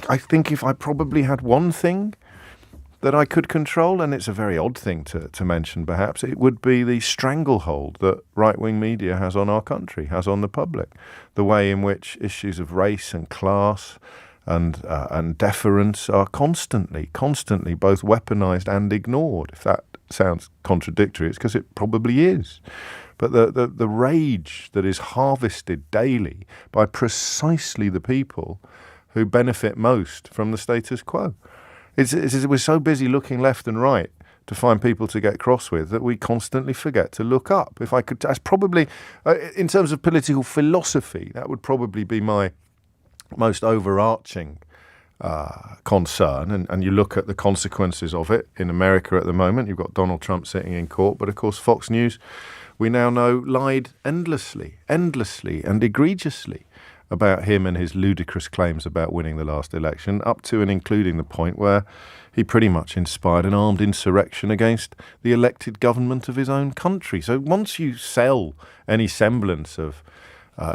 I think if I probably had one thing that I could control, and it's a very odd thing to mention perhaps, it would be the stranglehold that right-wing media has on our country, has on the public. The way in which issues of race and class and deference are constantly both weaponized and ignored. If that sounds contradictory, it's because it probably is. But the rage that is harvested daily by precisely the people who benefit most from the status quo. We're so busy looking left and right to find people to get cross with that we constantly forget to look up. If I could, that's probably, in terms of political philosophy, that would probably be my most overarching concern. And you look at the consequences of it in America at the moment. You've got Donald Trump sitting in court, but of course Fox News, we now know, lied endlessly and egregiously about him and his ludicrous claims about winning the last election, up to and including the point where he pretty much inspired an armed insurrection against the elected government of his own country. So once you sell any semblance of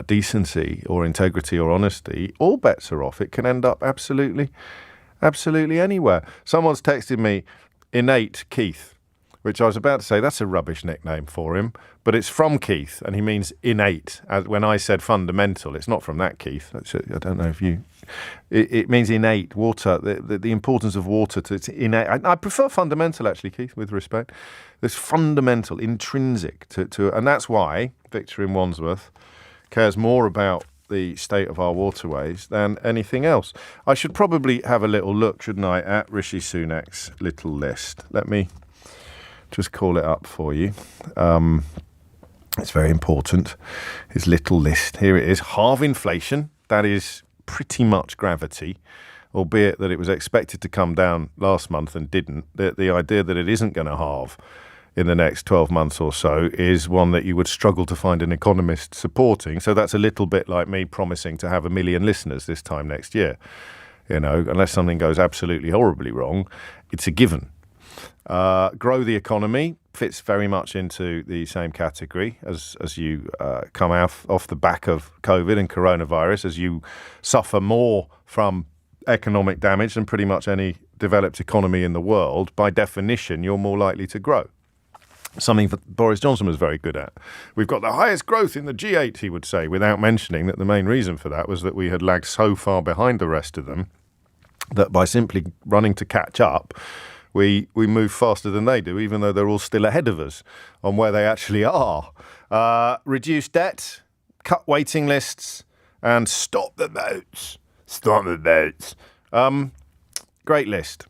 decency or integrity or honesty, all bets are off. It can end up absolutely anywhere. Someone's texted me, Innate Keith, which I was about to say, that's a rubbish nickname for him, but it's from Keith, and he means innate. As when I said fundamental, it's not from that Keith. I don't know if you... It means innate, water, the importance of water. It's innate. I prefer fundamental, actually, Keith, with respect. There's fundamental, intrinsic to... And that's why Victor in Wandsworth cares more about the state of our waterways than anything else. I should probably have a little look, shouldn't I, at Rishi Sunak's little list. Let me just call it up for you. It's very important. His little list. Here it is. Halve inflation. That is pretty much gravity, albeit that it was expected to come down last month and didn't. The idea that it isn't going to halve in the next 12 months or so is one that you would struggle to find an economist supporting. So that's a little bit like me promising to have 1 million listeners this time next year. You know, unless something goes absolutely horribly wrong, it's a given. Grow the economy fits very much into the same category as you come off the back of COVID and coronavirus, as you suffer more from economic damage than pretty much any developed economy in the world. By definition, you're more likely to grow. Something that Boris Johnson was very good at. We've got the highest growth in the G8, he would say, without mentioning that the main reason for that was that we had lagged so far behind the rest of them that by simply running to catch up, we move faster than they do, even though they're all still ahead of us on where they actually are. Reduce debt, cut waiting lists, and stop the votes. Stop the votes. Great list.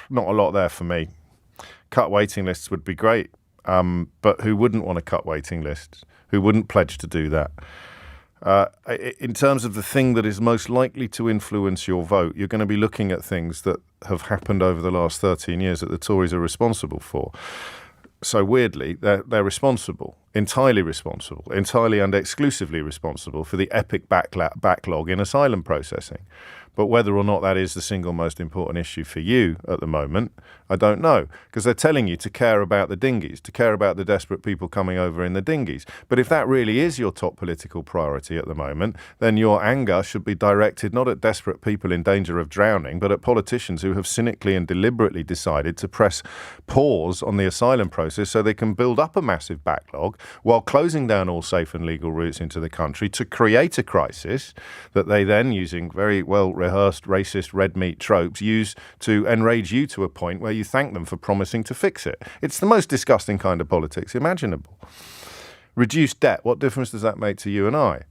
Not a lot there for me. Cut waiting lists would be great, but who wouldn't want to cut waiting lists? Who wouldn't pledge to do that? In terms of the thing that is most likely to influence your vote, you're going to be looking at things that have happened over the last 13 years that the Tories are responsible for. So weirdly, they're responsible, entirely and exclusively responsible for the epic backlog in asylum processing. But whether or not that is the single most important issue for you at the moment, I don't know. Because they're telling you to care about the dinghies, to care about the desperate people coming over in the dinghies. But if that really is your top political priority at the moment, then your anger should be directed not at desperate people in danger of drowning, but at politicians who have cynically and deliberately decided to press pause on the asylum process so they can build up a massive backlog while closing down all safe and legal routes into the country to create a crisis that they then, using very well-rehearsed racist red meat tropes, use to enrage you to a point where you thank them for promising to fix it. It's the most disgusting kind of politics imaginable. Reduce debt. What difference does that make to you and I?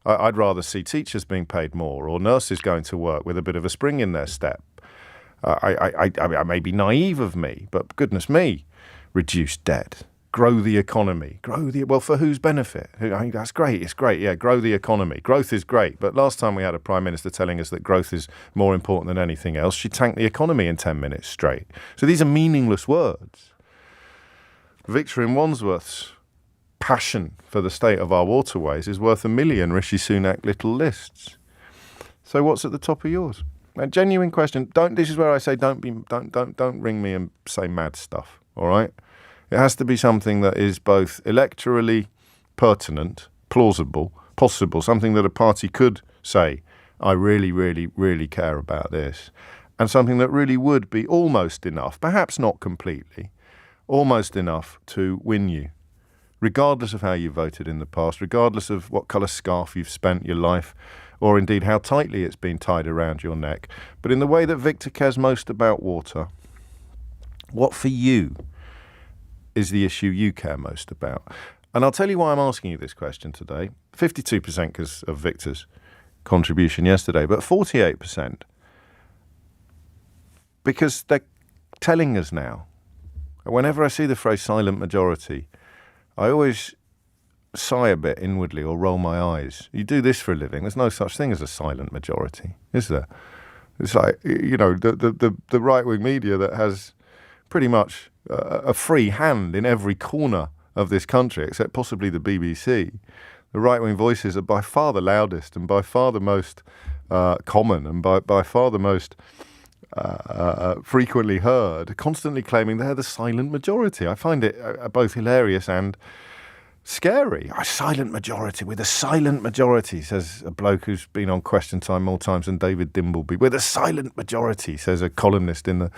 I'd rather see teachers being paid more or nurses going to work with a bit of a spring in their step. I may be naive of me, but goodness me, reduce debt. Grow the economy. Well, for whose benefit? I think that's great. It's great. Yeah, grow the economy. Growth is great. But last time we had a Prime Minister telling us that growth is more important than anything else, she tanked the economy in 10 minutes straight. So these are meaningless words. Victor in Wandsworth's passion for the state of our waterways is worth 1 million Rishi Sunak little lists. So what's at the top of yours? A genuine question. This is where I say don't ring me and say mad stuff. All right? It has to be something that is both electorally pertinent, plausible, possible, something that a party could say I really, really, really care about this. And something that really would be almost enough, perhaps not completely, almost enough to win you, regardless of how you voted in the past, regardless of what colour scarf you've spent your life, or indeed how tightly it's been tied around your neck. But in the way that Victor cares most about water, what for you is the issue you care most about? And I'll tell you why I'm asking you this question today. 52% because of Victor's contribution yesterday, but 48% because they're telling us now. Whenever I see the phrase silent majority, I always sigh a bit inwardly or roll my eyes. You do this for a living. There's no such thing as a silent majority, is there? It's like, the right-wing media that has pretty much a free hand in every corner of this country, except possibly the BBC. The right-wing voices are by far the loudest and by far the most common and by far the most frequently heard, constantly claiming they're the silent majority. I find it both hilarious and scary. A silent majority. We're the silent majority, says a bloke who's been on Question Time more times than David Dimbleby. We're the silent majority, says a columnist in the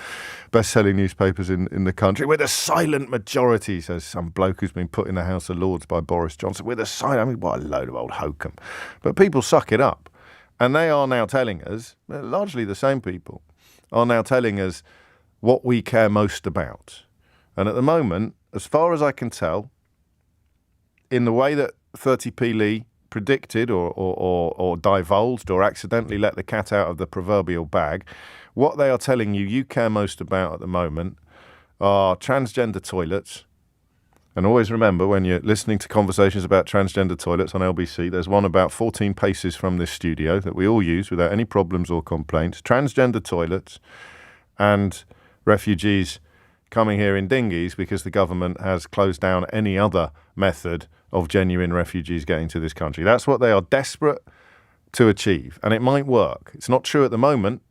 best-selling newspapers in the country. We're the silent majority, says some bloke who's been put in the House of Lords by Boris Johnson. We're the silent... I mean, what a load of old hokum. But people suck it up. And they are now telling us, largely the same people, are now telling us what we care most about. And at the moment, as far as I can tell, in the way that 30p Lee predicted or divulged or accidentally let the cat out of the proverbial bag, what they are telling you care most about at the moment are transgender toilets. And always remember, when you're listening to conversations about transgender toilets on LBC, there's one about 14 paces from this studio that we all use without any problems or complaints. Transgender toilets and refugees coming here in dinghies because the government has closed down any other method of genuine refugees getting to this country. That's what they are desperate to achieve, and it might work. It's not true at the moment.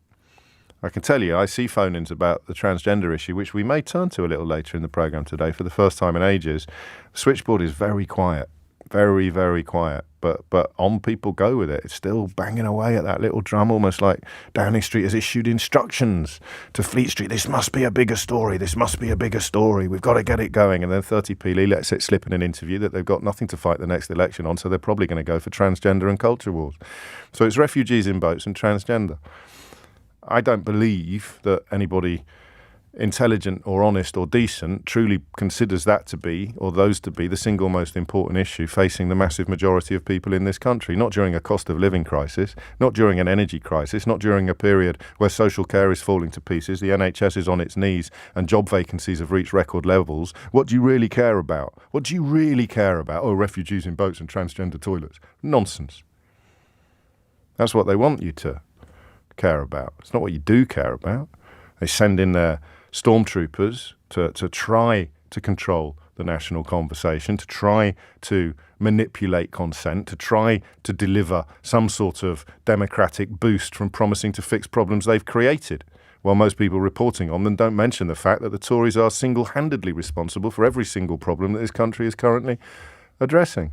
I can tell you, I see phone-ins about the transgender issue, which we may turn to a little later in the programme today for the first time in ages. The switchboard is very quiet, very, very quiet, but on people go with it. It's still banging away at that little drum, almost like Downing Street has issued instructions to Fleet Street. This must be a bigger story. This must be a bigger story. We've got to get it going. And then 30p Lee lets it slip in an interview that they've got nothing to fight the next election on, so they're probably going to go for transgender and culture wars. So it's refugees in boats and transgender. I don't believe that anybody intelligent or honest or decent truly considers that to be, or those to be, the single most important issue facing the massive majority of people in this country. Not during a cost of living crisis, not during an energy crisis, not during a period where social care is falling to pieces, the NHS is on its knees and job vacancies have reached record levels. What do you really care about? What do you really care about? Oh, refugees in boats and transgender toilets. Nonsense. That's what they want you to care about. It's not what you do care about. They send in their stormtroopers to try to control the national conversation, to try to manipulate consent, to try to deliver some sort of democratic boost from promising to fix problems they've created, while most people reporting on them don't mention the fact that the Tories are single-handedly responsible for every single problem that this country is currently addressing.